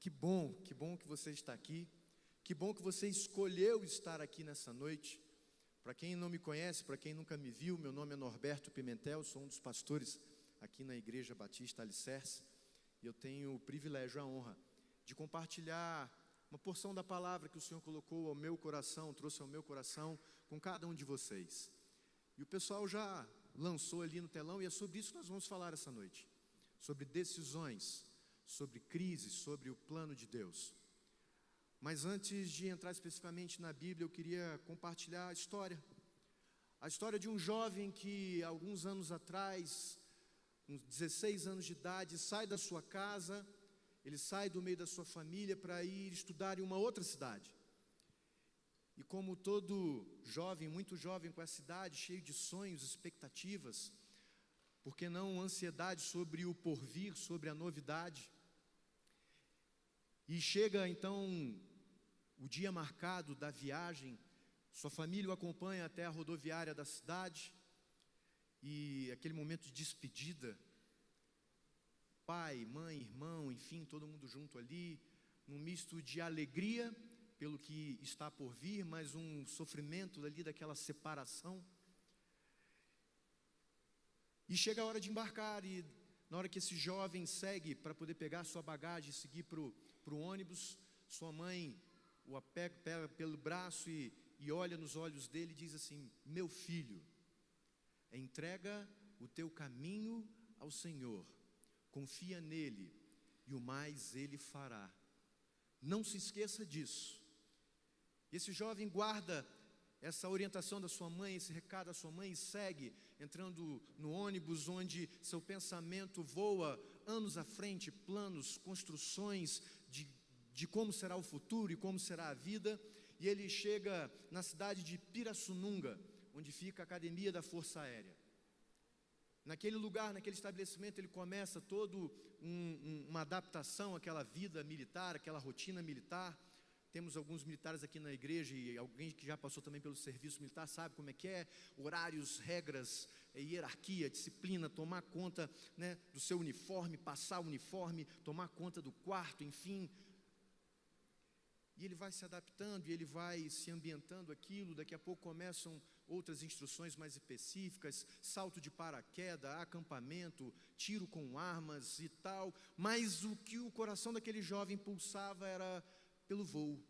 Que bom que você está aqui. Que bom que você escolheu estar aqui nessa noite. Para quem não me conhece, para quem nunca me viu, meu nome é Norberto Pimentel, sou um dos pastores aqui na Igreja Batista Alicerce. E eu tenho o privilégio, a honra de compartilhar uma porção da palavra que o Senhor colocou ao meu coração, trouxe ao meu coração com cada um de vocês. E o pessoal já lançou ali no telão e é sobre isso que nós vamos falar essa noite. Sobre decisões, sobre crise, sobre o plano de Deus. Mas antes de entrar especificamente na Bíblia, eu queria compartilhar a história de um jovem que alguns anos atrás, uns 16 anos de idade, sai da sua casa, ele sai do meio da sua família para ir estudar em uma outra cidade. E como todo jovem, muito jovem com essa idade, cheio de sonhos, expectativas, por que não ansiedade sobre o porvir, sobre a novidade. E chega então o dia marcado da viagem, sua família o acompanha até a rodoviária da cidade, e aquele momento de despedida, pai, mãe, irmão, enfim, todo mundo junto ali, num misto de alegria pelo que está por vir, mas um sofrimento ali daquela separação. E chega a hora de embarcar, e na hora que esse jovem segue para poder pegar sua bagagem e seguir para o ônibus, sua mãe o pega pelo braço e olha nos olhos dele e diz assim: meu filho, entrega o teu caminho ao Senhor, confia nele e o mais ele fará. Não se esqueça disso. Esse jovem guarda essa orientação da sua mãe, esse recado da sua mãe, e segue entrando no ônibus onde seu pensamento voa anos à frente, planos, construções de como será o futuro e como será a vida. E ele chega na cidade de Pirassununga, onde fica a Academia da Força Aérea. Naquele lugar, naquele estabelecimento, ele começa toda uma adaptação àquela vida militar, àquela rotina militar. Temos alguns militares aqui na igreja e alguém que já passou também pelo serviço militar sabe como é que é, horários, regras, hierarquia, disciplina, tomar conta, né, do seu uniforme, passar o uniforme, tomar conta do quarto, enfim. E ele vai se adaptando e ele vai se ambientando aquilo, daqui a pouco começam outras instruções mais específicas, salto de paraquedas, acampamento, tiro com armas e tal, mas o que o coração daquele jovem pulsava era pelo voo,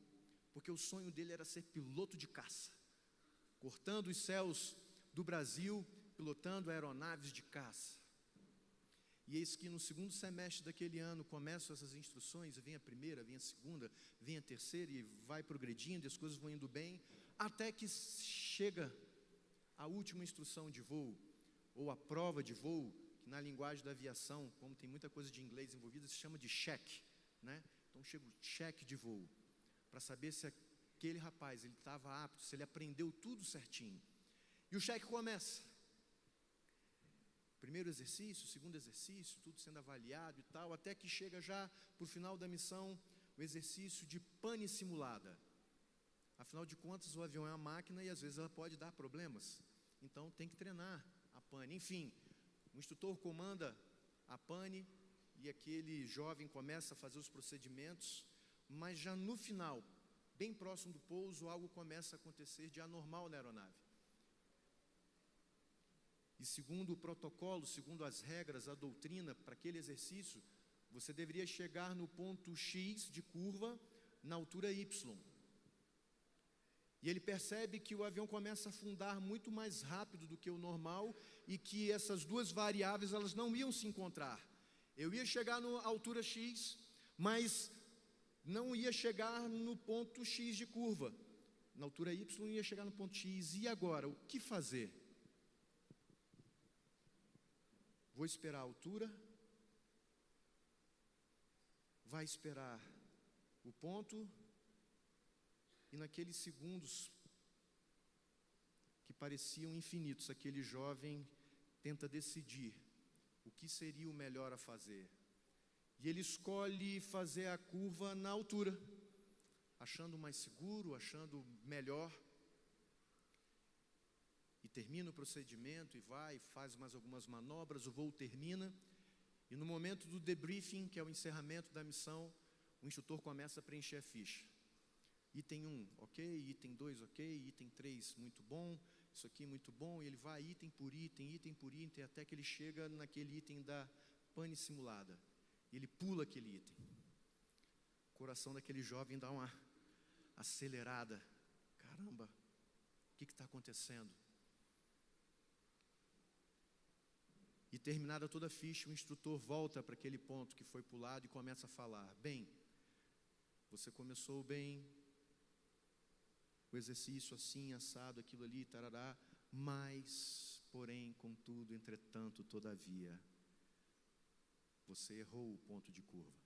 porque o sonho dele era ser piloto de caça, cortando os céus do Brasil, pilotando aeronaves de caça. E eis que no segundo semestre daquele ano começam essas instruções, vem a primeira, vem a segunda, vem a terceira e vai progredindo e as coisas vão indo bem, até que chega a última instrução de voo, ou a prova de voo, que na linguagem da aviação, como tem muita coisa de inglês envolvida, se chama de cheque, né? Então chega o cheque de voo, para saber se aquele rapaz ele estava apto, se ele aprendeu tudo certinho. E o cheque começa. Primeiro exercício, segundo exercício, tudo sendo avaliado e tal, até que chega já para o final da missão, o exercício de pane simulada. Afinal de contas, o avião é uma máquina e às vezes ela pode dar problemas. Então tem que treinar a pane. Enfim, o instrutor comanda a pane e aquele jovem começa a fazer os procedimentos, mas já no final, bem próximo do pouso, algo começa a acontecer de anormal na aeronave. E segundo o protocolo, segundo as regras, a doutrina, para aquele exercício, você deveria chegar no ponto X de curva, na altura Y. E ele percebe que o avião começa a afundar muito mais rápido do que o normal e que essas duas variáveis, elas não iam se encontrar. Eu ia chegar na altura X, mas não ia chegar no ponto X de curva. Na altura Y ia chegar no ponto X. E agora, o que fazer? Vou esperar a altura? Vai esperar o ponto? E naqueles segundos que pareciam infinitos, aquele jovem tenta decidir o que seria o melhor a fazer. E ele escolhe fazer a curva na altura, achando mais seguro, achando melhor. E termina o procedimento e vai, faz mais algumas manobras, o voo termina. E no momento do debriefing, que é o encerramento da missão, o o instrutor começa a preencher a ficha. Item 1, ok, item 2, ok, item 3, muito bom, isso aqui muito bom, e ele vai item por item, até que ele chega naquele item da pane simulada. Ele pula aquele item. O coração daquele jovem dá uma acelerada. Caramba, o que está acontecendo? E terminada toda a ficha, o instrutor volta para aquele ponto que foi pulado e começa a falar: bem, você começou bem, o exercício assim, assado, aquilo ali, tarará, mas, porém, contudo, entretanto, todavia, você errou o ponto de curva.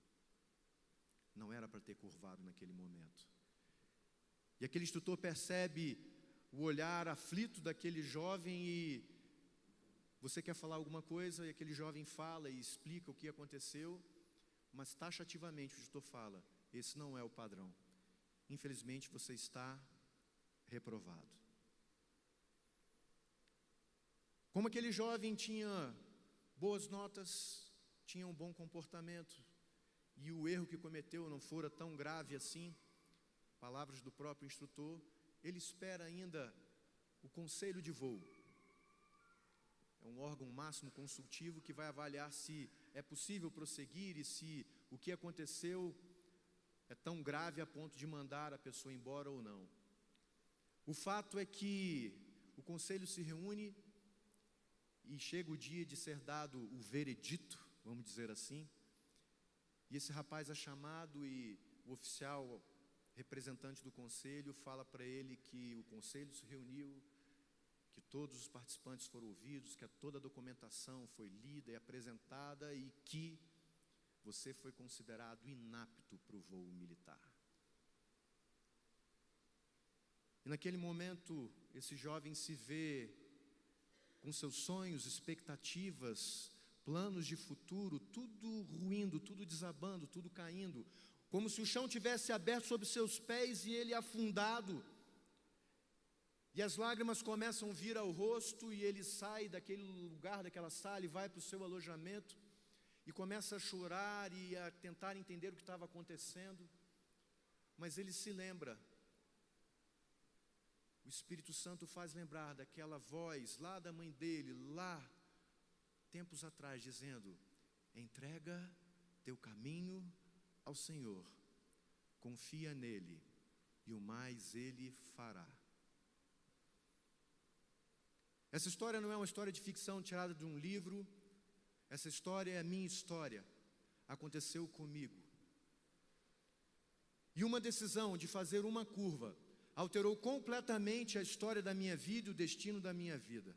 Não era para ter curvado naquele momento. E aquele instrutor percebe o olhar aflito daquele jovem e: você quer falar alguma coisa? E aquele jovem fala e explica o que aconteceu, mas taxativamente o instrutor fala: esse não é o padrão. Infelizmente você está reprovado. Como aquele jovem tinha boas notas, tinha um bom comportamento, e o erro que cometeu não fora tão grave assim, palavras do próprio instrutor, ele espera ainda o conselho de voo. É um órgão máximo consultivo que vai avaliar se é possível prosseguir e se o que aconteceu é tão grave a ponto de mandar a pessoa embora ou não. O fato é que o conselho se reúne e chega o dia de ser dado o veredito, vamos dizer assim, e esse rapaz é chamado e o oficial representante do conselho fala para ele que o conselho se reuniu, que todos os participantes foram ouvidos, que toda a documentação foi lida e apresentada e que você foi considerado inapto para o voo militar. E naquele momento, esse jovem se vê com seus sonhos, expectativas, planos de futuro, tudo ruindo, tudo desabando, tudo caindo, como se o chão tivesse aberto sob seus pés e ele afundado. E as lágrimas começam a vir ao rosto e ele sai daquele lugar, daquela sala e vai para o seu alojamento e começa a chorar e a tentar entender o que estava acontecendo. Mas ele se lembra, o Espírito Santo faz lembrar daquela voz lá da mãe dele, lá, tempos atrás, dizendo: entrega teu caminho ao Senhor, confia nele e o mais ele fará. Essa história não é uma história de ficção tirada de um livro, essa história é a minha história, aconteceu comigo. E uma decisão de fazer uma curva alterou completamente a história da minha vida e o destino da minha vida.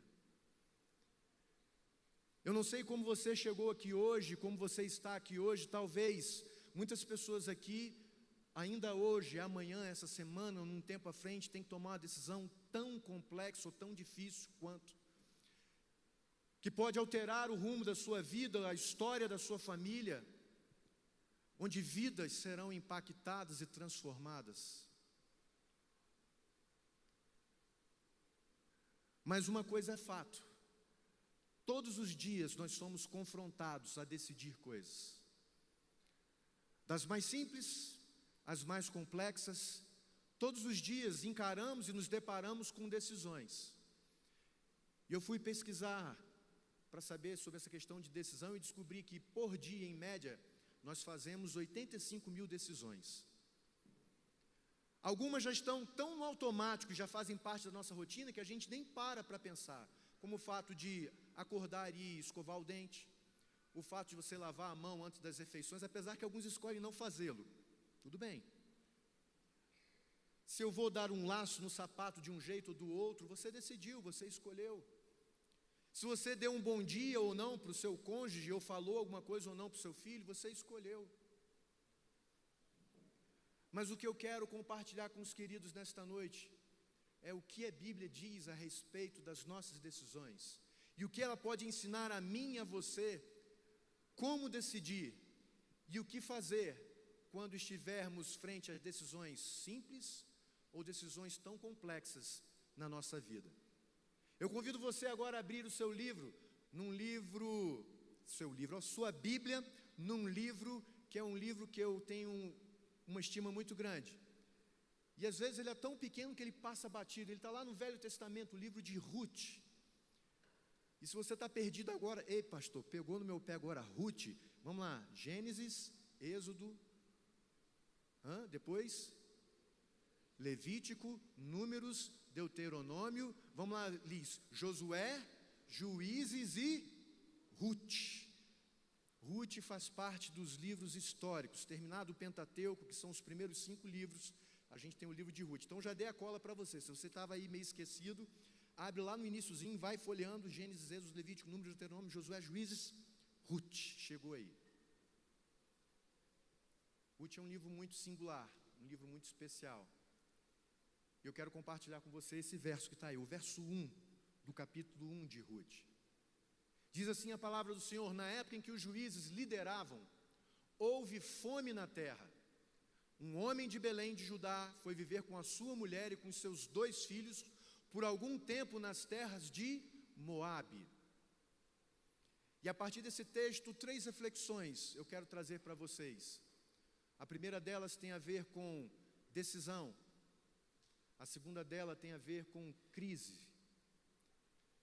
Eu não sei como você chegou aqui hoje, como você está aqui hoje, talvez muitas pessoas aqui, ainda hoje, amanhã, essa semana, ou num tempo à frente, tem que tomar uma decisão tão complexa ou tão difícil quanto, que pode alterar o rumo da sua vida, a história da sua família, onde vidas serão impactadas e transformadas. Mas uma coisa é fato, todos os dias nós somos confrontados a decidir coisas, das mais simples às mais complexas. Todos os dias encaramos e nos deparamos com decisões. E eu fui pesquisar para saber sobre essa questão de decisão e descobri que por dia, em média, nós fazemos 85 mil decisões. Algumas já estão tão no automático, já fazem parte da nossa rotina, que a gente nem para pensar, como o fato de acordar e escovar o dente, o fato de você lavar a mão antes das refeições, apesar que alguns escolhem não fazê-lo, tudo bem. Se eu vou dar um laço no sapato de um jeito ou do outro, você decidiu, você escolheu. Se você deu um bom dia ou não para o seu cônjuge, ou falou alguma coisa ou não para o seu filho, você escolheu. Mas o que eu quero compartilhar com os queridos nesta noite é o que a Bíblia diz a respeito das nossas decisões e o que ela pode ensinar a mim e a você, como decidir e o que fazer quando estivermos frente a decisões simples ou decisões tão complexas na nossa vida. Eu convido você agora a abrir o seu livro, a sua Bíblia, num livro que é um livro que eu tenho uma estima muito grande. E às vezes ele é tão pequeno que ele passa batido. Ele está lá no Velho Testamento, o livro de Ruth. E se você está perdido agora, ei pastor, pegou no meu pé agora Ruth, vamos lá, Gênesis, Êxodo, depois Levítico, Números, Deuteronômio, vamos lá, Liz, Josué, Juízes e Ruth. Ruth faz parte dos livros históricos. Terminado o Pentateuco, que são os primeiros 5 livros, a gente tem o livro de Ruth. Então já dei a cola para você. Se você estava aí meio esquecido, abre lá no iniciozinho, vai folheando Gênesis, Êxodo, Levítico, Números, Deuteronômio, Josué, Juízes, Ruth. Chegou aí. Ruth é um livro muito singular, um livro muito especial. Eu quero compartilhar com você esse verso que está aí, o verso 1 do capítulo 1 de Ruth. Diz assim a palavra do Senhor: na época em que os juízes lideravam, houve fome na terra. Um homem de Belém de Judá foi viver com a sua mulher e com seus 2 filhos por algum tempo nas terras de Moabe. E a partir desse texto, 3 reflexões eu quero trazer para vocês. A primeira delas tem a ver com decisão. A segunda dela tem a ver com crise.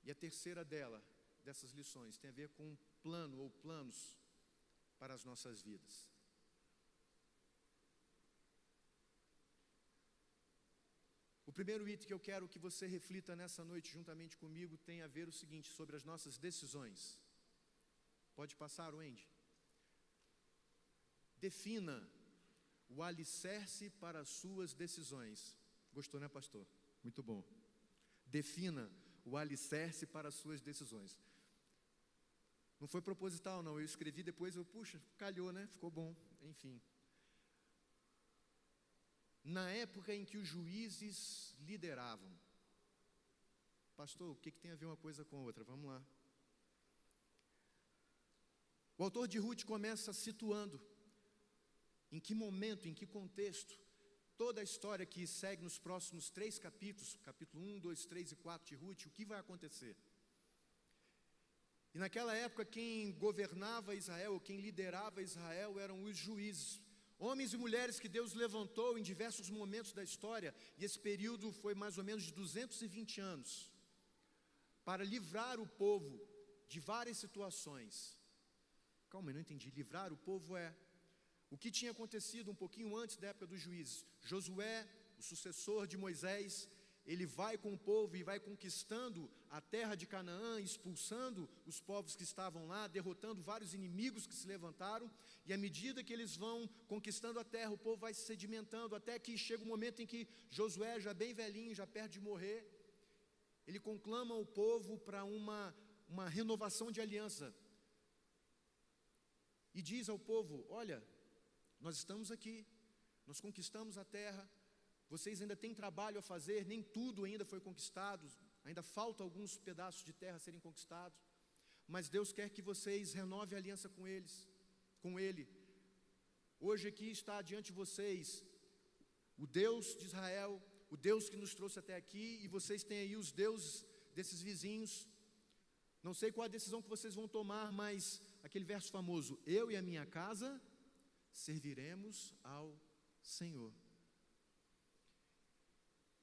E a terceira dessas lições, tem a ver com um plano ou planos para as nossas vidas. O primeiro item que eu quero que você reflita nessa noite juntamente comigo tem a ver o seguinte, sobre as nossas decisões. Pode passar, Wendy? Defina o alicerce para as suas decisões. Gostou, né, pastor? Muito bom. Defina o alicerce para as suas decisões. Não foi proposital, não. Eu escrevi depois, puxa, calhou, né? Ficou bom. Enfim. Na época em que os juízes lideravam. Pastor, o que tem a ver uma coisa com a outra? Vamos lá. O autor de Ruth começa situando em que momento, em que contexto, toda a história que segue nos próximos 3 capítulos, capítulo 1, 2, 3 e 4 de Ruth, o que vai acontecer. E naquela época quem governava Israel, quem liderava Israel eram os juízes, homens e mulheres que Deus levantou em diversos momentos da história, e esse período foi mais ou menos de 220 anos, para livrar o povo de várias situações. Calma, eu não entendi. Livrar o povo é o que tinha acontecido um pouquinho antes da época dos juízes. Josué, o sucessor de Moisés, ele vai com o povo e vai conquistando a terra de Canaã, expulsando os povos que estavam lá, derrotando vários inimigos que se levantaram, e à medida que eles vão conquistando a terra, o povo vai se sedimentando, até que chega um momento em que Josué, já bem velhinho, já perto de morrer, ele conclama o povo para uma renovação de aliança, e diz ao povo: olha, nós estamos aqui, nós conquistamos a terra, vocês ainda têm trabalho a fazer, nem tudo ainda foi conquistado, ainda faltam alguns pedaços de terra a serem conquistados, mas Deus quer que vocês renovem a aliança com Ele. Hoje aqui está diante de vocês o Deus de Israel, o Deus que nos trouxe até aqui, e vocês têm aí os deuses desses vizinhos. Não sei qual a decisão que vocês vão tomar, mas aquele verso famoso: eu e a minha casa serviremos ao Senhor.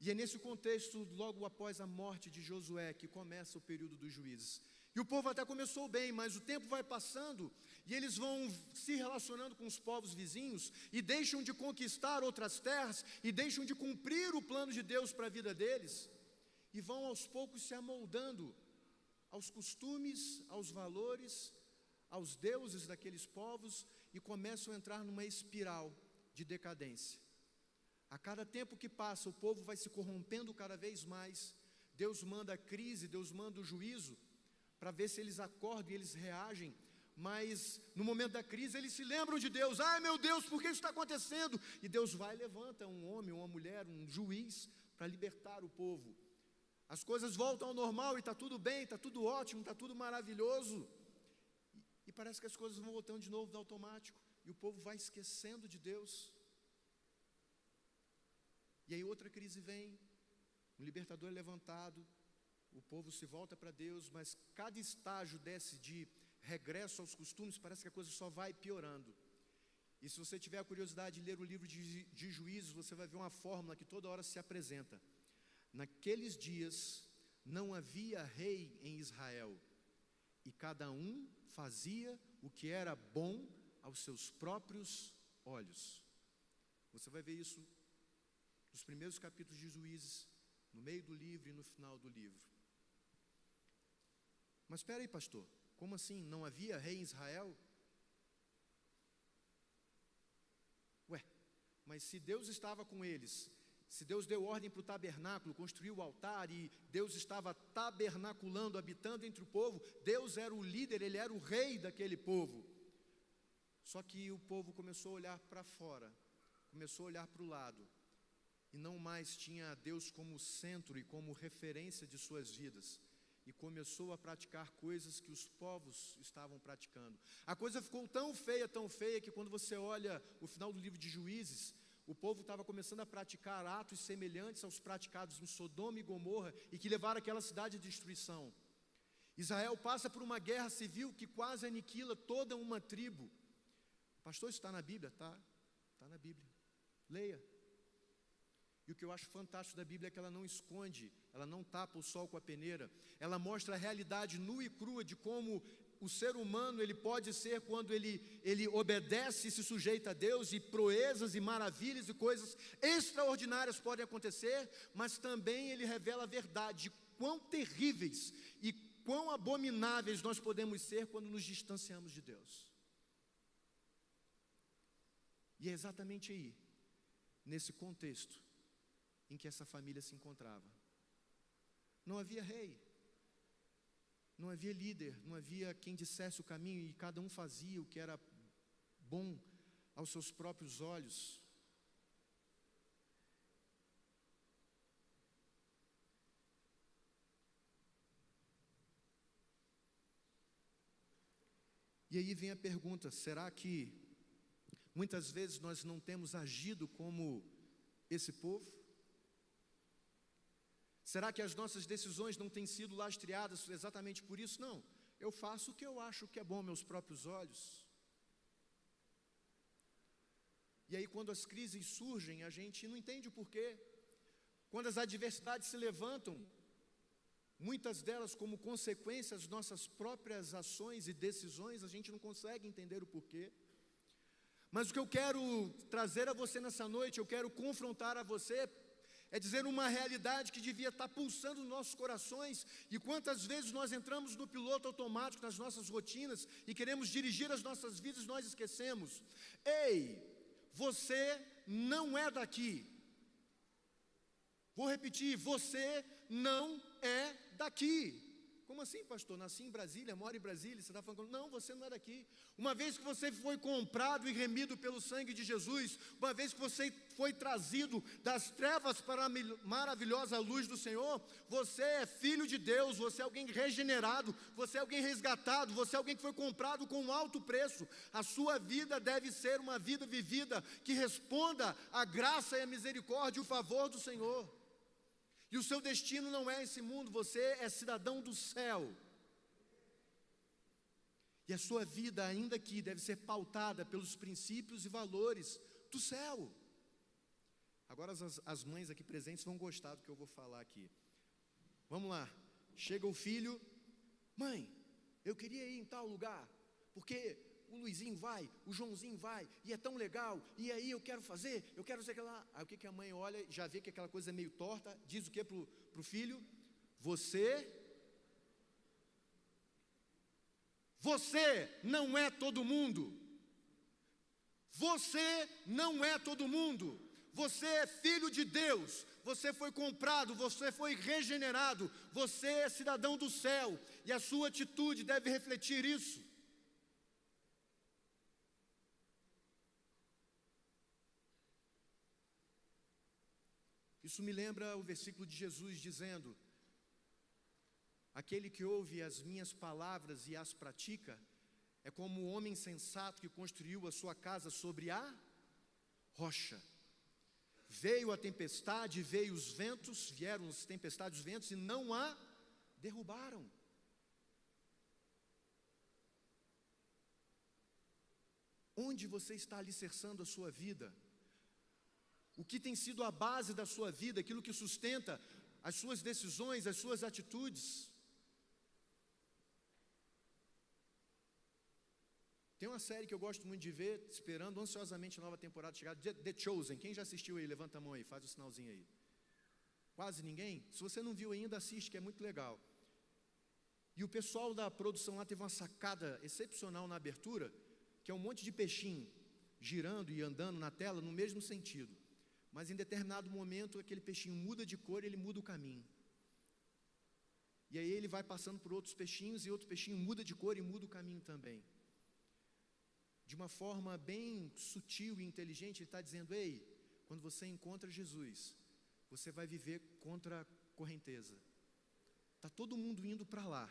E é nesse contexto, logo após a morte de Josué, que começa o período dos juízes. E o povo até começou bem, mas o tempo vai passando e eles vão se relacionando com os povos vizinhos e deixam de conquistar outras terras e deixam de cumprir o plano de Deus para a vida deles e vão aos poucos se amoldando aos costumes, aos valores, aos deuses daqueles povos e começam a entrar numa espiral de decadência. A cada tempo que passa, o povo vai se corrompendo cada vez mais. Deus manda a crise, Deus manda o juízo, para ver se eles acordam e eles reagem. Mas no momento da crise, eles se lembram de Deus. Ai meu Deus, por que isso está acontecendo? E Deus vai e levanta um homem, uma mulher, um juiz, para libertar o povo. As coisas voltam ao normal e está tudo bem, está tudo ótimo, está tudo maravilhoso. E parece que as coisas vão voltando de novo no automático. E o povo vai esquecendo de Deus. E aí outra crise vem, um libertador é levantado, o povo se volta para Deus, mas cada estágio desse de regresso aos costumes, parece que a coisa só vai piorando. E se você tiver a curiosidade de ler o livro de Juízes, você vai ver uma fórmula que toda hora se apresenta. Naqueles dias não havia rei em Israel, e cada um fazia o que era bom aos seus próprios olhos. Você vai ver isso nos primeiros capítulos de Juízes, no meio do livro e no final do livro. Mas espera aí, pastor, como assim? Não havia rei em Israel? Ué, mas se Deus estava com eles, se Deus deu ordem para o tabernáculo, construiu o altar e Deus estava tabernaculando, habitando entre o povo, Deus era o líder, Ele era o rei daquele povo. Só que o povo começou a olhar para fora, começou a olhar para o lado, e não mais tinha Deus como centro e como referência de suas vidas, e começou a praticar coisas que os povos estavam praticando. A coisa ficou tão feia, que quando você olha o final do livro de Juízes, o povo estava começando a praticar atos semelhantes aos praticados em Sodoma e Gomorra, e que levaram aquela cidade à destruição. Israel passa por uma guerra civil que quase aniquila toda uma tribo. Pastor, isso está na Bíblia? Está na Bíblia. Leia. E o que eu acho fantástico da Bíblia é que ela não esconde, ela não tapa o sol com a peneira, ela mostra a realidade nua e crua de como o ser humano ele pode ser quando ele obedece e se sujeita a Deus, e proezas e maravilhas e coisas extraordinárias podem acontecer, mas também ele revela a verdade de quão terríveis e quão abomináveis nós podemos ser quando nos distanciamos de Deus. E é exatamente aí, nesse contexto, em que essa família se encontrava. Não havia rei, não havia líder, não havia quem dissesse o caminho, e cada um fazia o que era bom aos seus próprios olhos. E aí vem a pergunta: será que muitas vezes nós não temos agido como esse povo? Será que as nossas decisões não têm sido lastreadas exatamente por isso? Não, eu faço o que eu acho que é bom aos meus próprios olhos. E aí quando as crises surgem, a gente não entende o porquê. Quando as adversidades se levantam, muitas delas como consequência das nossas próprias ações e decisões, a gente não consegue entender o porquê. Mas o que eu quero trazer a você nessa noite, eu quero confrontar a você, é dizer uma realidade que devia estar pulsando nos nossos corações. E quantas vezes nós entramos no piloto automático nas nossas rotinas e queremos dirigir as nossas vidas, nós esquecemos. Ei, você não é daqui. Vou repetir, você não é daqui. Como assim, pastor? Nasci em Brasília, moro em Brasília, você está falando, não, você não é daqui. Uma vez que você foi comprado e remido pelo sangue de Jesus, uma vez que você foi trazido das trevas para a maravilhosa luz do Senhor, você é filho de Deus, você é alguém regenerado, você é alguém resgatado, você é alguém que foi comprado com um alto preço. A sua vida deve ser uma vida vivida que responda à graça e à misericórdia e o favor do Senhor. E o seu destino não é esse mundo, você é cidadão do céu. E a sua vida, ainda aqui, deve ser pautada pelos princípios e valores do céu. Agora as mães aqui presentes vão gostar do que eu vou falar aqui. Vamos lá, chega o filho: mãe, eu queria ir em tal lugar, porque o Luizinho vai, o Joãozinho vai, e é tão legal, e aí eu quero fazer aquilo lá. Aí o que a mãe olha, já vê que aquela coisa é meio torta, diz o que para o filho? Você não é todo mundo. Você não é todo mundo. Você é filho de Deus, você foi comprado, você foi regenerado, você é cidadão do céu, e a sua atitude deve refletir isso. Isso me lembra o versículo de Jesus dizendo: aquele que ouve as minhas palavras e as pratica, é como o homem sensato que construiu a sua casa sobre a rocha. Veio a tempestade, veio os ventos, vieram as tempestades, os ventos, e não a derrubaram. Onde você está alicerçando a sua vida? O que tem sido a base da sua vida, aquilo que sustenta as suas decisões, as suas atitudes? Tem uma série que eu gosto muito de ver, esperando ansiosamente a nova temporada chegar, The Chosen. Quem já assistiu aí? Levanta a mão aí, faz o sinalzinho aí. Quase ninguém? Se você não viu ainda, assiste, que é muito legal. E o pessoal da produção lá teve uma sacada excepcional na abertura, que é um monte de peixinho girando e andando na tela no mesmo sentido. Mas em determinado momento, aquele peixinho muda de cor e ele muda o caminho. E aí ele vai passando por outros peixinhos e outro peixinho muda de cor e muda o caminho também. De uma forma bem sutil e inteligente, ele está dizendo: ei, quando você encontra Jesus, você vai viver contra a correnteza. Está todo mundo indo para lá,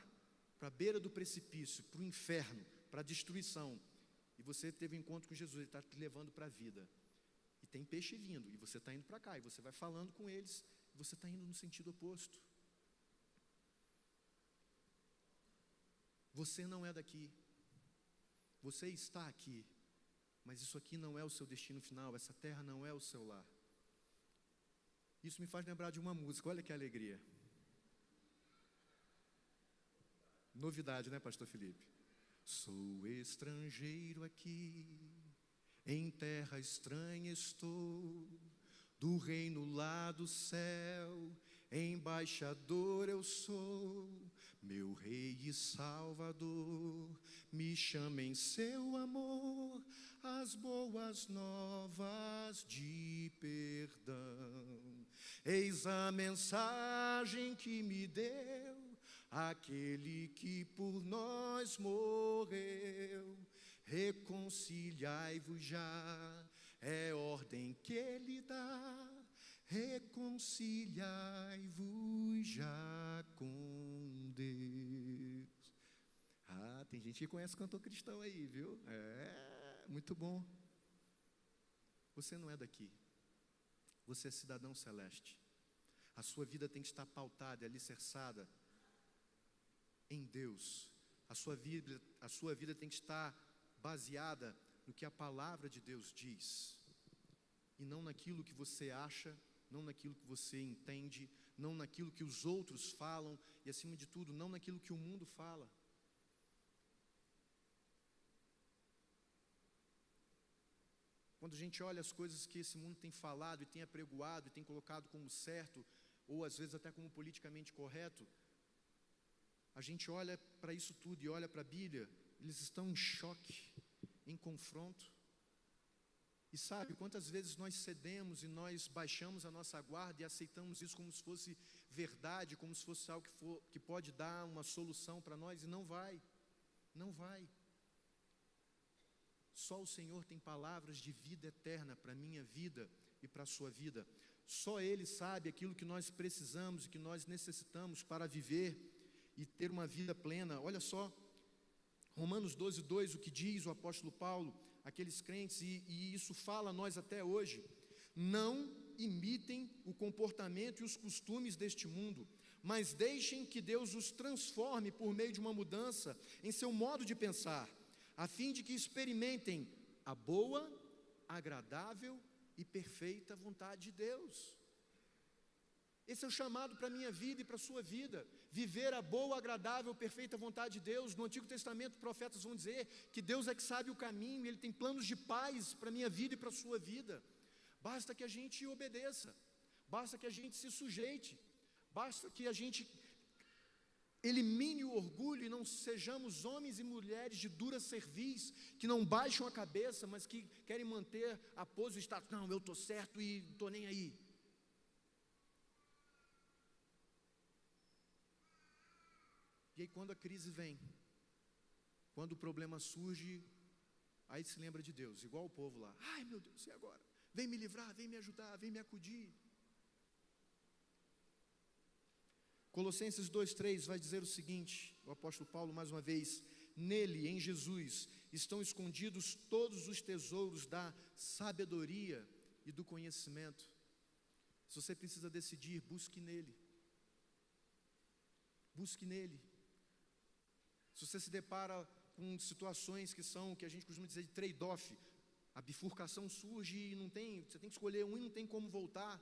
para a beira do precipício, para o inferno, para a destruição. E você teve um encontro com Jesus, ele está te levando para a vida. E tem peixe vindo, e você está indo para cá, e você vai falando com eles, e você está indo no sentido oposto. Você não é daqui. Você está aqui, mas isso aqui não é o seu destino final, essa terra não é o seu lar. Isso me faz lembrar de uma música, olha que alegria. Novidade, né, pastor Felipe? Sou estrangeiro aqui, em terra estranha estou, do reino lá do céu, embaixador eu sou, meu rei e salvador, me chama em seu amor, as boas novas de perdão. Eis a mensagem que me deu aquele que por nós morreu. Reconciliai-vos já, é ordem que ele dá. Reconciliai-vos já com Deus. Ah, tem gente que conhece o cantor cristão aí, viu? É, muito bom. Você não é daqui. Você é cidadão celeste. A sua vida tem que estar pautada, alicerçada em Deus. A sua vida tem que estar baseada no que a palavra de Deus diz, e não naquilo que você acha, não naquilo que você entende, não naquilo que os outros falam, e acima de tudo, não naquilo que o mundo fala. Quando a gente olha as coisas que esse mundo tem falado, e tem apregoado, e tem colocado como certo, ou às vezes até como politicamente correto, a gente olha para isso tudo e olha para a Bíblia, eles estão em choque, em confronto. E sabe, quantas vezes nós cedemos e nós baixamos a nossa guarda e aceitamos isso como se fosse verdade, como se fosse algo que pode dar uma solução para nós, e não vai, não vai. Só o Senhor tem palavras de vida eterna para a minha vida e para a sua vida. Só Ele sabe aquilo que nós precisamos e que nós necessitamos para viver e ter uma vida plena. Olha só, Romanos 12:2, o que diz o apóstolo Paulo, aqueles crentes, e isso fala a nós até hoje: não imitem o comportamento e os costumes deste mundo, mas deixem que Deus os transforme por meio de uma mudança em seu modo de pensar, a fim de que experimentem a boa, agradável e perfeita vontade de Deus. Esse é o chamado para a minha vida e para a sua vida, viver a boa, agradável, perfeita vontade de Deus. No Antigo Testamento, profetas vão dizer que Deus é que sabe o caminho, Ele tem planos de paz para a minha vida e para a sua vida. Basta que a gente obedeça, basta que a gente se sujeite, basta que a gente elimine o orgulho e não sejamos homens e mulheres de dura cerviz, que não baixam a cabeça, mas que querem manter a pose e o status. Não, eu estou certo e não estou nem aí. E aí quando a crise vem, quando o problema surge, aí se lembra de Deus, igual o povo lá. Ai meu Deus, e agora? Vem me livrar, vem me ajudar, vem me acudir. Colossenses 2:3 vai dizer o seguinte, o apóstolo Paulo mais uma vez: nele, em Jesus, estão escondidos todos os tesouros da sabedoria e do conhecimento. Se você precisa decidir, busque nele. Busque nele. Se você se depara com situações que são, que a gente costuma dizer de trade-off. A bifurcação surge e você tem que escolher um e não tem como voltar.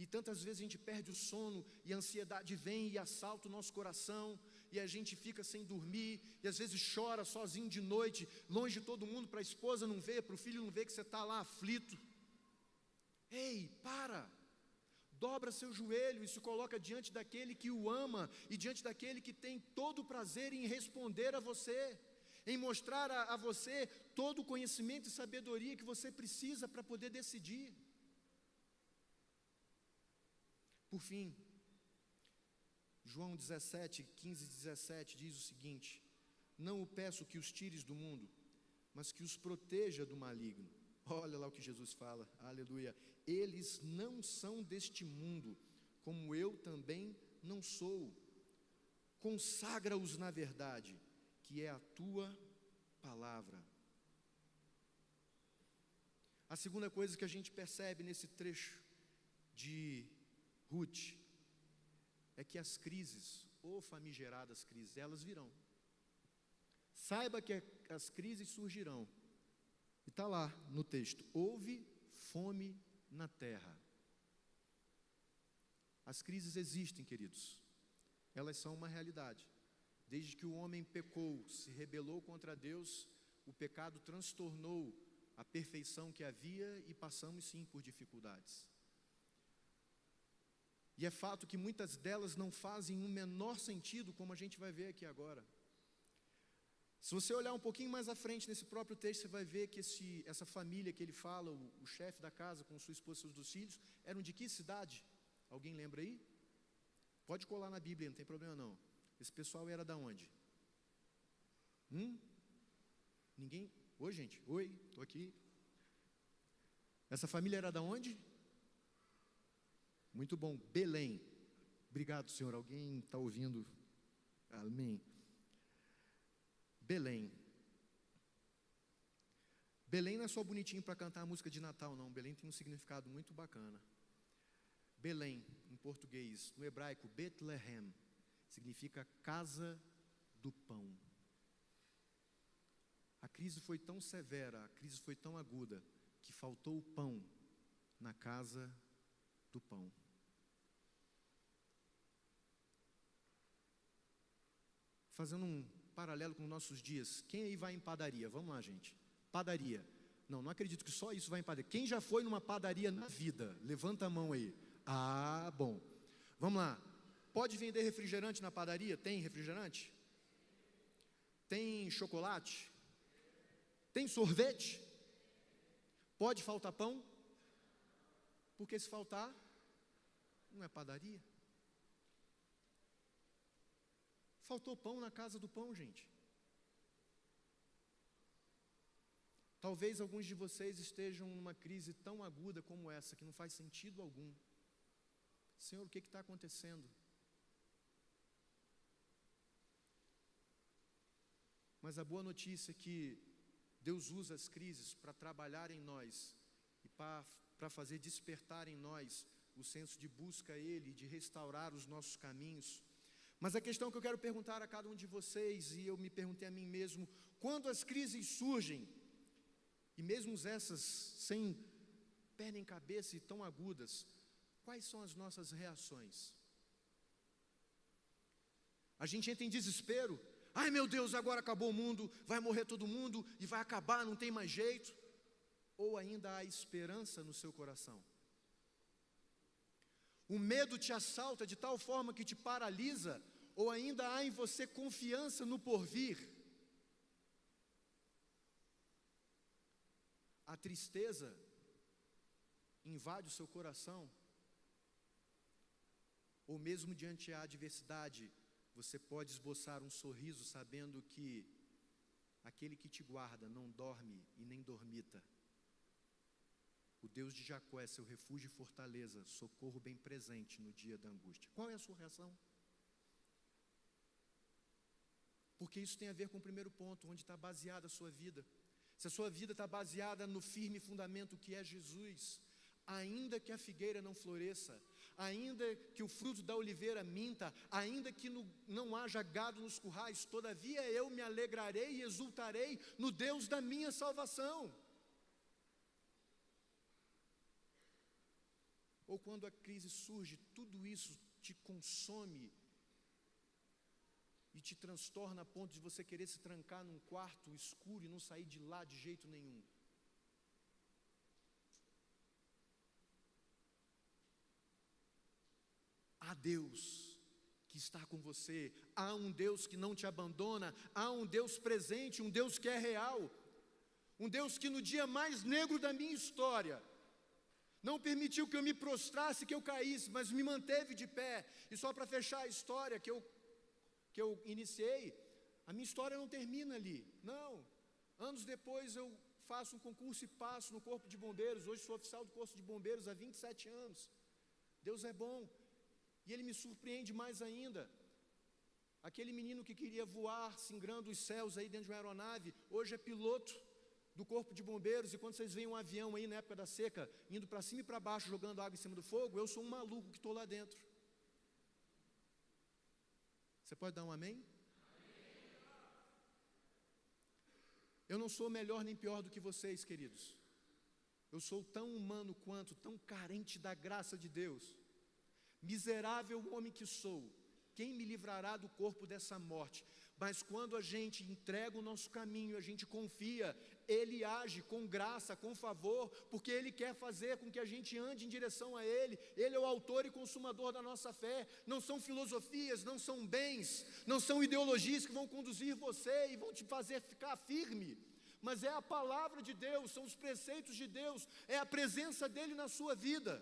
E tantas vezes a gente perde o sono, e a ansiedade vem e assalta o nosso coração, e a gente fica sem dormir, e às vezes chora sozinho de noite, longe de todo mundo, para a esposa não ver, para o filho não ver que você está lá aflito. Ei, para! Dobra seu joelho e se coloca diante daquele que o ama, e diante daquele que tem todo o prazer em responder a você, em mostrar a você todo o conhecimento e sabedoria que você precisa para poder decidir. Por fim, João 17, 15 e 17 diz o seguinte: não o peço que os tires do mundo, mas que os proteja do maligno. Olha lá o que Jesus fala, aleluia. Eles não são deste mundo, como eu também não sou. Consagra-os na verdade, que é a tua palavra. A segunda coisa que a gente percebe nesse trecho de Ruth é que as crises, ou famigeradas crises, elas virão. Saiba que as crises surgirão. E está lá no texto: houve fome na terra. As crises existem, queridos. Elas são uma realidade. Desde que o homem pecou, se rebelou contra Deus, o pecado transtornou a perfeição que havia e passamos sim por dificuldades. E é fato que muitas delas não fazem o menor sentido, como a gente vai ver aqui agora. Se você olhar um pouquinho mais à frente nesse próprio texto, você vai ver que essa família que ele fala, o chefe da casa com sua esposa e seus 2 filhos, eram de que cidade? Alguém lembra aí? Pode colar na Bíblia, não tem problema não. Esse pessoal era da onde? Ninguém? Oi, gente. Oi, estou aqui. Essa família era da onde? Muito bom, Belém. Obrigado, Senhor. Alguém está ouvindo? Amém. Belém. Belém não é só bonitinho para cantar a música de Natal, não. Belém tem um significado muito bacana. Belém, em português, no hebraico, Bethlehem, significa casa do pão. A crise foi tão severa, a crise foi tão aguda, que faltou o pão na casa do pão. Fazendo um paralelo com nossos dias, quem aí vai em padaria? Vamos lá, gente. Padaria. Não acredito que só isso vai em padaria. Quem já foi numa padaria na vida? Levanta a mão aí. Ah, bom. Vamos lá. Pode vender refrigerante na padaria? Tem refrigerante? Tem chocolate? Tem sorvete? Pode faltar pão? Porque se faltar, não é padaria. Faltou pão na casa do pão, gente. Talvez alguns de vocês estejam numa crise tão aguda como essa, que não faz sentido algum. Senhor, o que está acontecendo? Mas a boa notícia é que Deus usa as crises para trabalhar em nós e para fazer despertar em nós o senso de busca a Ele, de restaurar os nossos caminhos. Mas a questão que eu quero perguntar a cada um de vocês, e eu me perguntei a mim mesmo, quando as crises surgem, e mesmo essas sem pé nem cabeça e tão agudas, quais são as nossas reações? A gente entra em desespero. Ai meu Deus, agora acabou o mundo, vai morrer todo mundo e vai acabar, não tem mais jeito. Ou ainda há esperança no seu coração? O medo te assalta de tal forma que te paralisa, ou ainda há em você confiança no porvir? A tristeza invade o seu coração? Ou mesmo diante da adversidade, você pode esboçar um sorriso sabendo que aquele que te guarda não dorme e nem dormita. O Deus de Jacó é seu refúgio e fortaleza, socorro bem presente no dia da angústia. Qual é a sua reação? Porque isso tem a ver com o primeiro ponto, onde está baseada a sua vida. Se a sua vida está baseada no firme fundamento que é Jesus, ainda que a figueira não floresça, ainda que o fruto da oliveira minta, ainda que não haja gado nos currais, todavia eu me alegrarei e exultarei no Deus da minha salvação. Ou quando a crise surge, tudo isso te consome e te transtorna a ponto de você querer se trancar num quarto escuro e não sair de lá de jeito nenhum. Há Deus que está com você, há um Deus que não te abandona, há um Deus presente, um Deus que é real, um Deus que no dia mais negro da minha história, não permitiu que eu me prostrasse, que eu caísse, mas me manteve de pé. E só para fechar a história que eu iniciei, a minha história não termina ali, não. Anos depois eu faço um concurso e passo no Corpo de Bombeiros, hoje sou oficial do Corpo de Bombeiros há 27 anos. Deus é bom. E Ele me surpreende mais ainda. Aquele menino que queria voar, singrando os céus aí dentro de uma aeronave, hoje é piloto do Corpo de Bombeiros, e quando vocês veem um avião aí na época da seca, indo para cima e para baixo, jogando água em cima do fogo, eu sou um maluco que estou lá dentro. Você pode dar um amém? Eu não sou melhor nem pior do que vocês, queridos. Eu sou tão humano quanto, tão carente da graça de Deus. Miserável homem que sou, quem me livrará do corpo dessa morte? Mas quando a gente entrega o nosso caminho, a gente confia, Ele age com graça, com favor, porque Ele quer fazer com que a gente ande em direção a Ele. Ele é o autor e consumador da nossa fé. Não são filosofias, não são bens, não são ideologias que vão conduzir você e vão te fazer ficar firme, mas é a palavra de Deus, são os preceitos de Deus, é a presença dEle na sua vida.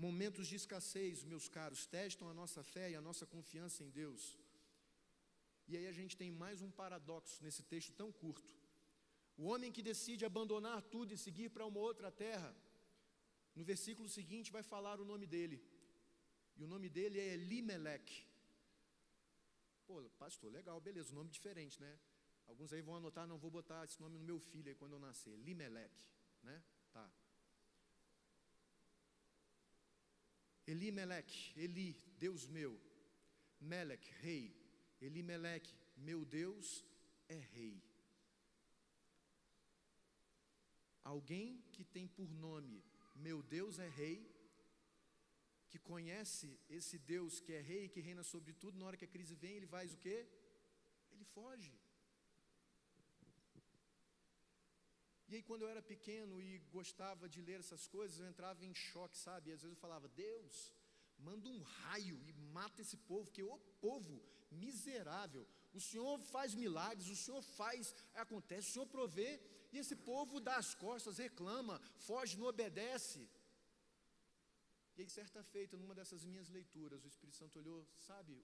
Momentos de escassez, meus caros, testam a nossa fé e a nossa confiança em Deus. E aí a gente tem mais um paradoxo nesse texto tão curto. O homem que decide abandonar tudo e seguir para uma outra terra, no versículo seguinte vai falar o nome dele. E o nome dele é Elimelec. Pô, pastor, legal, beleza, nome diferente, né? Alguns aí vão anotar, não vou botar esse nome no meu filho aí quando eu nascer. Elimelec, né? Tá. Elimelec, Eli, Deus meu. Melec, rei. Elimelec, meu Deus é rei. Alguém que tem por nome, meu Deus é rei, que conhece esse Deus que é rei e que reina sobre tudo, na hora que a crise vem, ele faz o quê? Ele foge. E aí quando eu era pequeno e gostava de ler essas coisas, eu entrava em choque, sabe? E às vezes eu falava, Deus, manda um raio e mata esse povo, porque o povo miserável, o Senhor faz milagres, o Senhor acontece, o Senhor provê, e esse povo dá as costas, reclama, foge, não obedece. E aí certa feita, numa dessas minhas leituras, o Espírito Santo olhou, sabe,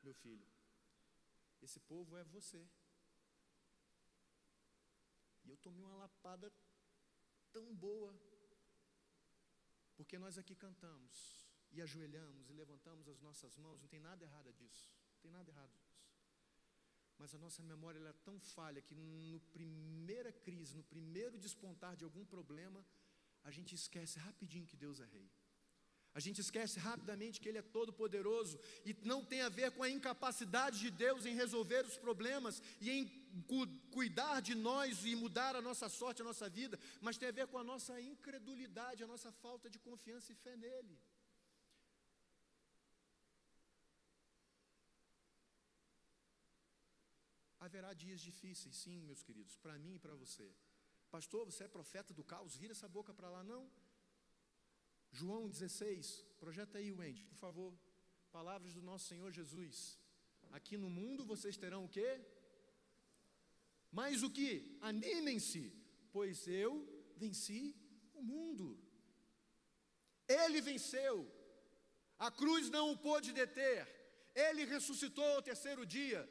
meu filho, esse povo é você. E eu tomei uma lapada tão boa, porque nós aqui cantamos, e ajoelhamos, e levantamos as nossas mãos, não tem nada errado disso, não tem nada errado disso. Mas a nossa memória ela é tão falha, que no primeira crise, no primeiro despontar de algum problema, a gente esquece rapidinho que Deus é rei. A gente esquece rapidamente que Ele é todo poderoso, e não tem a ver com a incapacidade de Deus em resolver os problemas, e em cuidar de nós e mudar a nossa sorte, a nossa vida, mas tem a ver com a nossa incredulidade, a nossa falta de confiança e fé nele. Haverá dias difíceis, sim, meus queridos, para mim e para você. Pastor, você é profeta do caos, vira essa boca para lá, não. João 16, projeta aí, Wendy, por favor. Palavras do nosso Senhor Jesus. Aqui no mundo vocês terão o quê? Mas o que? Animem-se, pois eu venci o mundo. Ele venceu. A cruz não o pôde deter. Ele ressuscitou ao terceiro dia.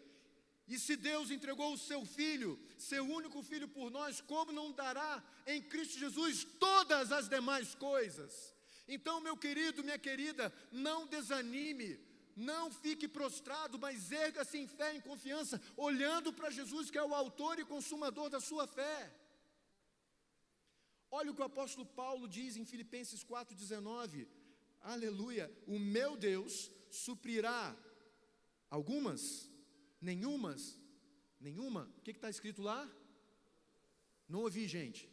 E se Deus entregou o seu Filho, seu único Filho por nós, como não dará em Cristo Jesus todas as demais coisas? Então, meu querido, minha querida, não desanime, Não fique prostrado, mas erga-se em fé, em confiança, olhando para Jesus, que é o autor e consumador da sua fé. Olha o que o apóstolo Paulo diz em Filipenses 4,19. Aleluia, o meu Deus suprirá algumas, nenhuma. O que está escrito lá? Não ouvi, gente.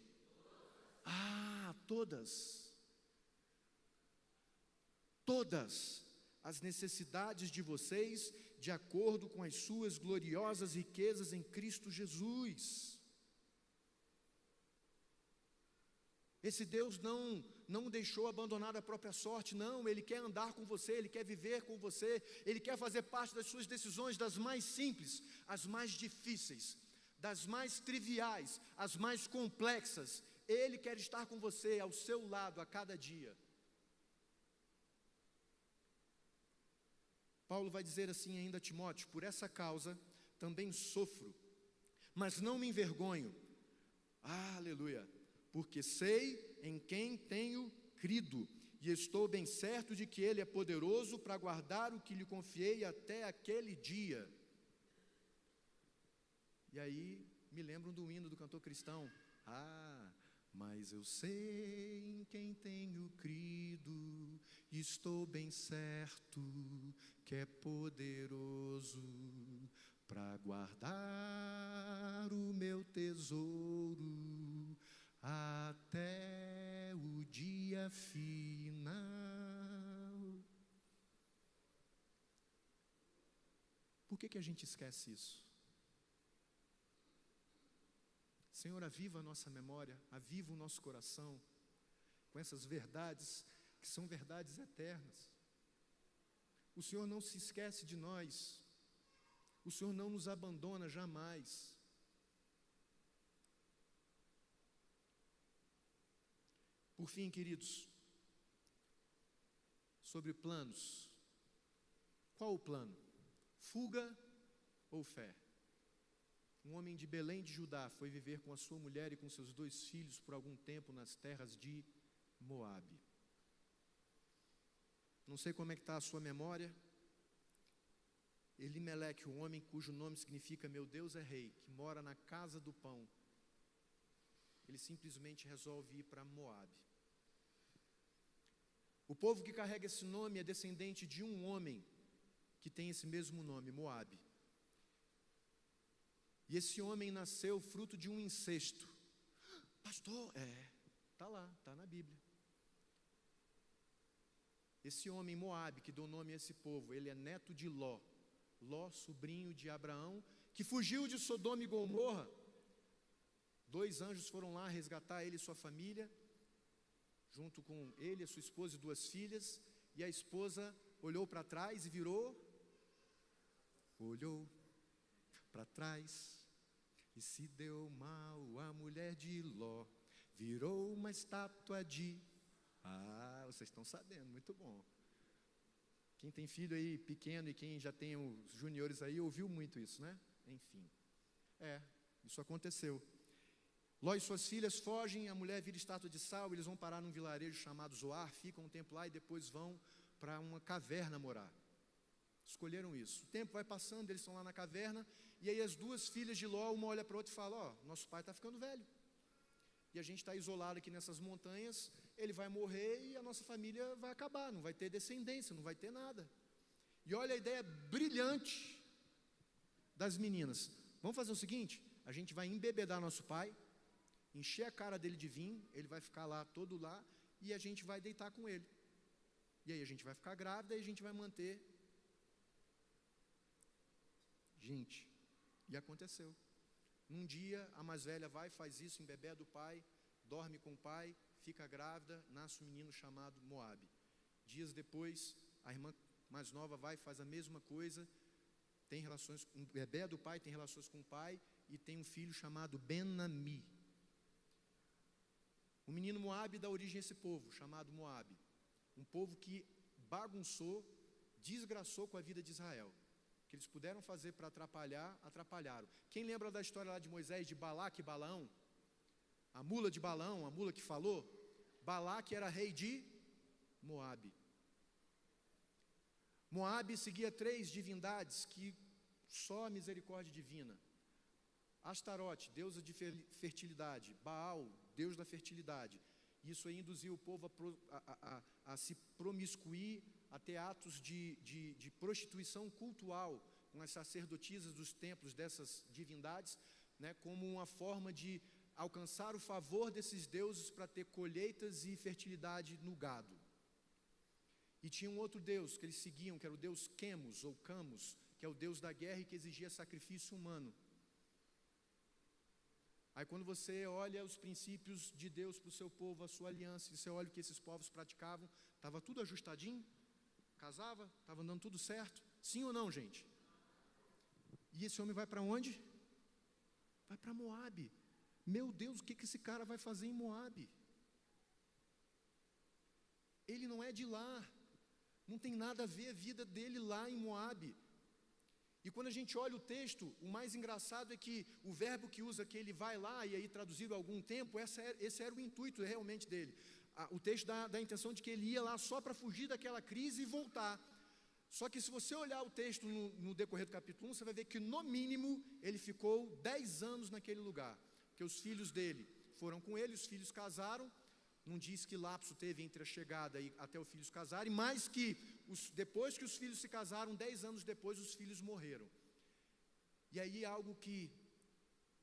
Todas as necessidades de vocês, de acordo com as suas gloriosas riquezas em Cristo Jesus. Esse Deus não o deixou abandonado à própria sorte, não, Ele quer andar com você, Ele quer viver com você, Ele quer fazer parte das suas decisões, das mais simples, as mais difíceis, das mais triviais, as mais complexas. Ele quer estar com você, ao seu lado, a cada dia. Paulo vai dizer assim ainda a Timóteo: por essa causa também sofro, mas não me envergonho, aleluia, porque sei em quem tenho crido, e estou bem certo de que Ele é poderoso para guardar o que lhe confiei até aquele dia. E aí, me lembram do hino do cantor cristão: mas eu sei em quem tenho crido, estou bem certo que é poderoso para guardar o meu tesouro até o dia final. Por que a gente esquece isso? Senhor, aviva a nossa memória, aviva o nosso coração com essas verdades que são verdades eternas. O Senhor não se esquece de nós, o Senhor não nos abandona jamais. Por fim, queridos, sobre planos. Qual o plano? Fuga ou fé? Um homem de Belém de Judá foi viver com a sua mulher e com seus 2 filhos por algum tempo nas terras de Moabe. Não sei como é que está a sua memória. Elimeleque, o homem cujo nome significa meu Deus é rei, que mora na casa do pão, ele simplesmente resolve ir para Moabe. O povo que carrega esse nome é descendente de um homem que tem esse mesmo nome, Moabe. E esse homem nasceu fruto de um incesto. Pastor, está lá, está na Bíblia. Esse homem, Moabe, que deu nome a esse povo, ele é neto de Ló. Ló, sobrinho de Abraão, que fugiu de Sodoma e Gomorra. 2 anjos foram lá resgatar ele e sua família, junto com ele, a sua esposa e 2 filhas. E a esposa olhou para trás e olhou para trás e se deu mal. A mulher de Ló virou uma estátua de... vocês estão sabendo, muito bom. Quem tem filho aí pequeno e quem já tem os juniores aí, ouviu muito isso, né? Enfim, isso aconteceu. Ló e suas filhas fogem, a mulher vira estátua de sal, eles vão parar num vilarejo chamado Zoar, ficam um tempo lá e depois vão para uma caverna morar. Escolheram isso. O tempo vai passando, eles estão lá na caverna, e aí as 2 filhas de Ló, uma olha para a outra e fala: nosso pai está ficando velho, e a gente está isolado aqui nessas montanhas, ele vai morrer e a nossa família vai acabar, não vai ter descendência, não vai ter nada. E olha a ideia brilhante das meninas: vamos fazer o seguinte, a gente vai embebedar nosso pai, encher a cara dele de vinho, ele vai ficar lá, todo lá, e a gente vai deitar com ele. E aí a gente vai ficar grávida e a gente vai manter. Gente, e aconteceu. Num dia, a mais velha vai, faz isso, embebeda o pai, dorme com o pai, fica grávida, nasce um menino chamado Moabe. Dias depois, a irmã mais nova vai, faz a mesma coisa, tem relações, embebeda o pai, tem relações com o pai, e tem um filho chamado Ben-Ami. O menino Moabe dá origem a esse povo, chamado Moabe. Um povo que bagunçou, desgraçou com a vida de Israel. O que eles puderam fazer para atrapalhar, atrapalharam. Quem lembra da história lá de Moisés, de Balaque e Balaão? A mula de Balaão, a mula que falou? Balaque era rei de Moabe. Moabe seguia 3 divindades que só a misericórdia divina. Astarote, deusa de fertilidade. Baal, deus da fertilidade. Isso aí induziu o povo a se promiscuir, a ter atos de prostituição cultural com as sacerdotisas dos templos dessas divindades, né, como uma forma de alcançar o favor desses deuses para ter colheitas e fertilidade no gado. E tinha um outro deus que eles seguiam, que era o deus Quemos, ou Camus, que é o deus da guerra e que exigia sacrifício humano. Aí quando você olha os princípios de Deus para o seu povo, a sua aliança, e você olha o que esses povos praticavam, estava tudo ajustadinho, casava, estava andando tudo certo, sim ou não, gente? E esse homem vai para onde? Vai para Moabe. Meu Deus, o que esse cara vai fazer em Moabe? Ele não é de lá, não tem nada a ver a vida dele lá em Moabe. E quando a gente olha o texto, o mais engraçado é que o verbo que usa que ele vai lá, e aí traduzido há algum tempo, esse era o intuito realmente dele. O texto dá a intenção de que ele ia lá só para fugir daquela crise e voltar. Só que se você olhar o texto no decorrer do capítulo 1, você vai ver que no mínimo ele ficou 10 anos naquele lugar. Porque os filhos dele foram com ele, os filhos casaram. Não diz que lapso teve entre a chegada e até os filhos casarem, mas que depois que os filhos se casaram, 10 anos depois os filhos morreram. E aí algo que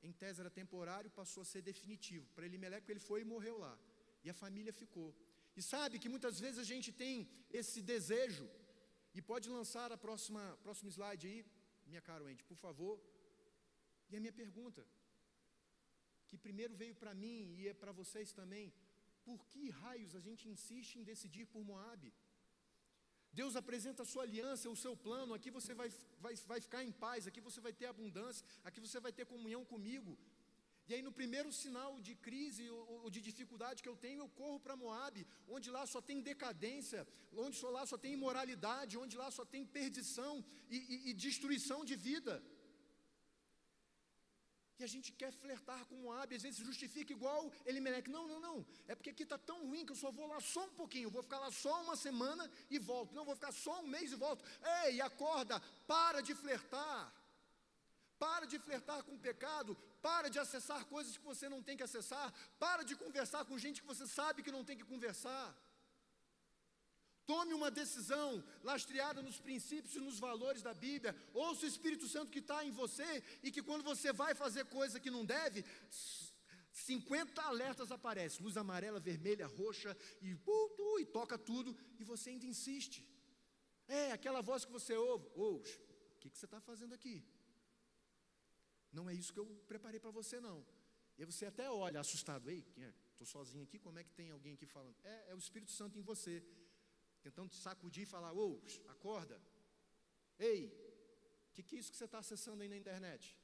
em tese era temporário passou a ser definitivo. Para Elimeleque ele foi e morreu lá. E a família ficou. E sabe que muitas vezes a gente tem esse desejo, e pode lançar a próximo slide aí, minha cara Wendy, por favor. E a minha pergunta, que primeiro veio para mim e é para vocês também: por que raios a gente insiste em decidir por Moabe? Deus apresenta a sua aliança, o seu plano. Aqui você vai ficar em paz, aqui você vai ter abundância, aqui você vai ter comunhão comigo. E aí no primeiro sinal de crise ou de dificuldade que eu tenho, eu corro para Moabe, onde lá só tem decadência, onde lá só tem imoralidade, onde lá só tem perdição e destruição de vida. E a gente quer flertar com Moabe, às vezes se justifica igual Elimeleque. Não, é porque aqui está tão ruim que eu só vou lá só um pouquinho, vou ficar lá só uma semana e volto. Não, vou ficar só um mês e volto. Ei, acorda, para de flertar. Para de flertar com o pecado, para de acessar coisas que você não tem que acessar, para de conversar com gente que você sabe que não tem que conversar. Tome uma decisão lastreada nos princípios e nos valores da Bíblia. Ouça o Espírito Santo que está em você e que quando você vai fazer coisa que não deve, 50 alertas aparecem, luz amarela, vermelha, roxa, e toca tudo, e você ainda insiste. Aquela voz que você ouve, o que você está fazendo aqui? Não é isso que eu preparei para você, não. E você até olha assustado, estou sozinho aqui, como é que tem alguém aqui falando? É o Espírito Santo em você, tentando te sacudir e falar: acorda. Ei, o que é isso que você está acessando aí na internet?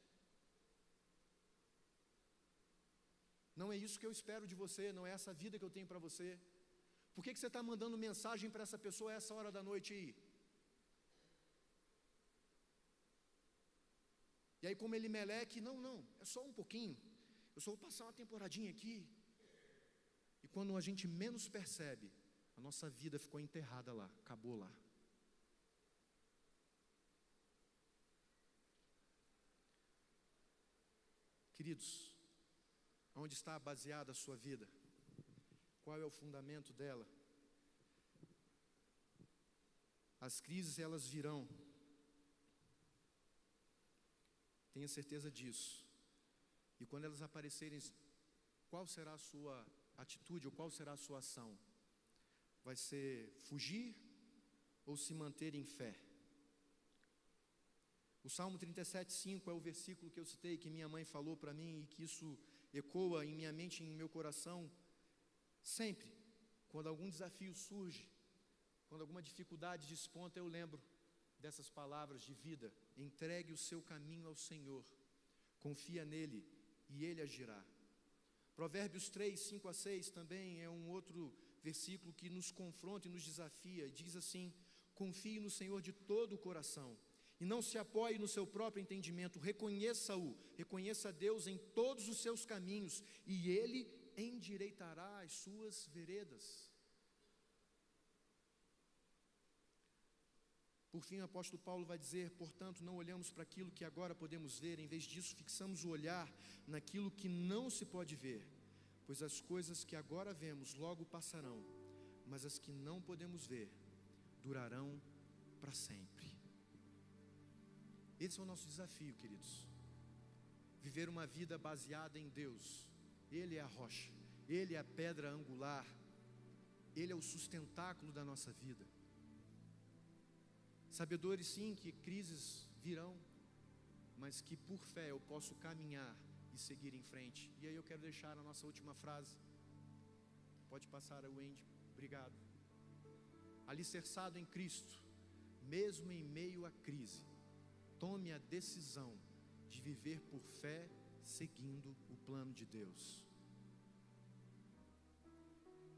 Não é isso que eu espero de você, não é essa vida que eu tenho para você. Por que você está mandando mensagem para essa pessoa a essa hora da noite aí? E aí como Elimeleque, não, é só um pouquinho, eu só vou passar uma temporadinha aqui. E quando a gente menos percebe, a nossa vida ficou enterrada lá, acabou lá. Queridos, onde está baseada a sua vida? Qual é o fundamento dela? As crises, elas virão. Tenha certeza disso. E quando elas aparecerem, qual será a sua atitude ou qual será a sua ação? Vai ser fugir ou se manter em fé? O Salmo 37:5 é o versículo que eu citei, que minha mãe falou para mim e que isso ecoa em minha mente e em meu coração. Sempre, quando algum desafio surge, quando alguma dificuldade desponta, eu lembro dessas palavras de vida: entregue o seu caminho ao Senhor, confia nele e ele agirá. Provérbios 3:5-6 também é um outro versículo que nos confronta e nos desafia, e diz assim: confie no Senhor de todo o coração, e não se apoie no seu próprio entendimento, reconheça a Deus em todos os seus caminhos, e ele endireitará as suas veredas. Por fim, o apóstolo Paulo vai dizer: portanto, não olhamos para aquilo que agora podemos ver, em vez disso, fixamos o olhar naquilo que não se pode ver, pois as coisas que agora vemos logo passarão, mas as que não podemos ver durarão para sempre. Esse é o nosso desafio, queridos. Viver uma vida baseada em Deus. Ele é a rocha, Ele é a pedra angular, Ele é o sustentáculo da nossa vida. Sabedores sim que crises virão, mas que por fé eu posso caminhar e seguir em frente. E aí eu quero deixar a nossa última frase. Pode passar, Wendy, obrigado. Alicerçado em Cristo, mesmo em meio à crise, tome a decisão de viver por fé, seguindo o plano de Deus.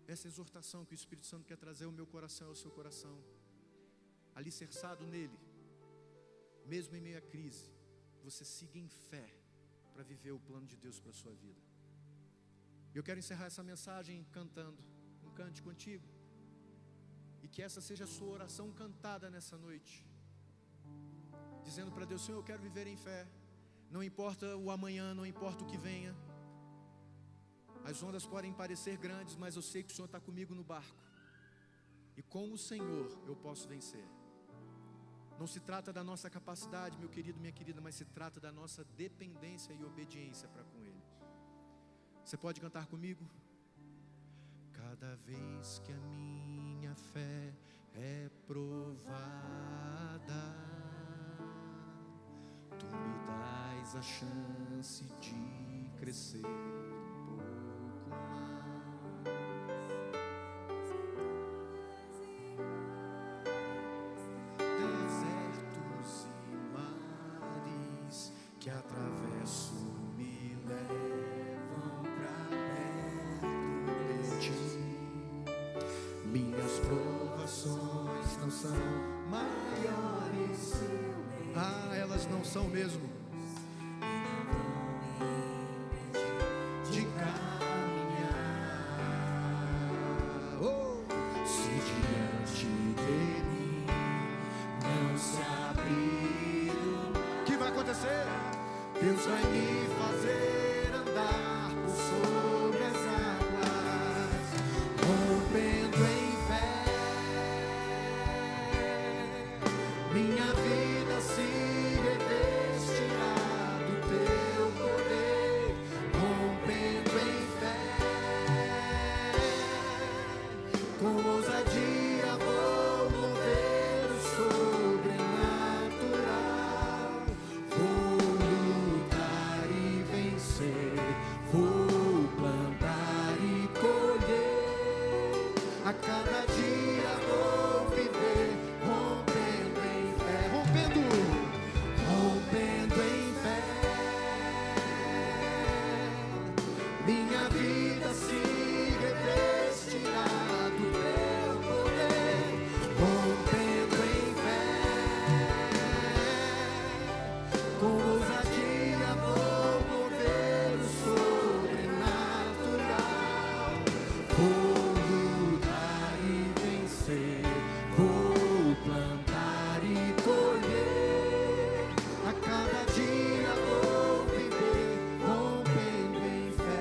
Essa exortação que o Espírito Santo quer trazer ao meu coração, ao seu coração. Alicerçado nele, mesmo em meio à crise, você siga em fé para viver o plano de Deus para a sua vida. Eu quero encerrar essa mensagem cantando um cante contigo, e que essa seja a sua oração cantada nessa noite, dizendo para Deus: Senhor, eu quero viver em fé, não importa o amanhã, não importa o que venha, as ondas podem parecer grandes, mas eu sei que o Senhor está comigo no barco, e com o Senhor eu posso vencer. Não se trata da nossa capacidade, meu querido, minha querida, mas se trata da nossa dependência e obediência para com Ele. Você pode cantar comigo? Cada vez que a minha fé é provada, Tu me dás a chance de crescer um pouco mais. Desertos e mares que atravesso me levam pra perto de Ti. Minhas provações não são maiores, elas não são mesmo, de caminhar. Se diante de mim não se abrir, o que vai acontecer? Deus vai me fazer andar por sobre as águas, rompendo em fé. Minha vida se revestirá do Teu poder, rompendo em fé. Com ousadia vou mover o sobrenatural, vou lutar e vencer, vou plantar e colher. A cada dia vou viver rompendo em fé, rompendo em fé. Minha vida se revestirá do Teu poder, rompendo em fé. Com ousadia vou mover o sobrenatural, vou lutar e vencer, vou plantar e colher. A cada dia vou viver rompendo em fé.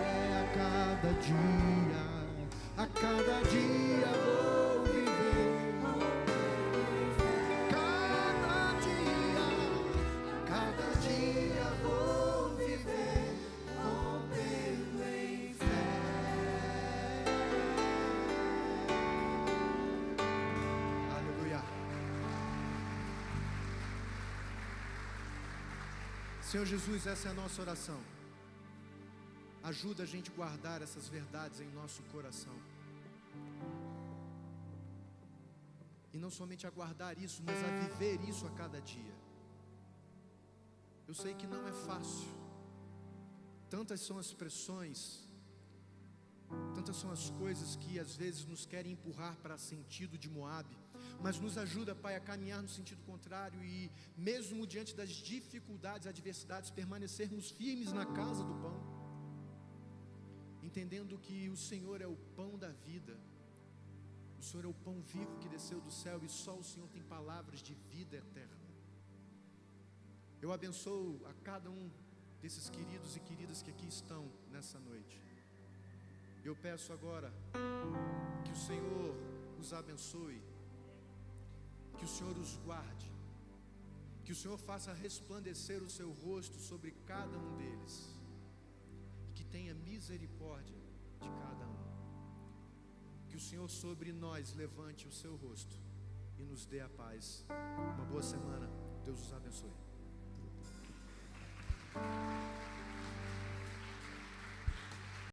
A cada dia vou viver rompendo em fé. Cada dia vou viver rompendo em fé. Aleluia. Senhor Jesus, essa é a nossa oração. Ajuda a gente a guardar essas verdades em nosso coração. E não somente a guardar isso, mas a viver isso a cada dia. Eu sei que não é fácil. Tantas são as pressões, tantas são as coisas que às vezes nos querem empurrar para sentido de Moabe. Mas nos ajuda, Pai, a caminhar no sentido contrário e mesmo diante das dificuldades, adversidades, permanecermos firmes na casa do pão, entendendo que o Senhor é o pão da vida, O Senhor é o pão vivo que desceu do céu e só o Senhor tem palavras de vida eterna. Eu abençoo a cada um desses queridos e queridas que aqui estão nessa noite. Eu peço agora que o Senhor os abençoe, que o Senhor os guarde, que o Senhor faça resplandecer o seu rosto sobre cada um deles, e que tenha misericórdia de cada um. Que o Senhor sobre nós levante o seu rosto e nos dê a paz. Uma boa semana. Deus os abençoe.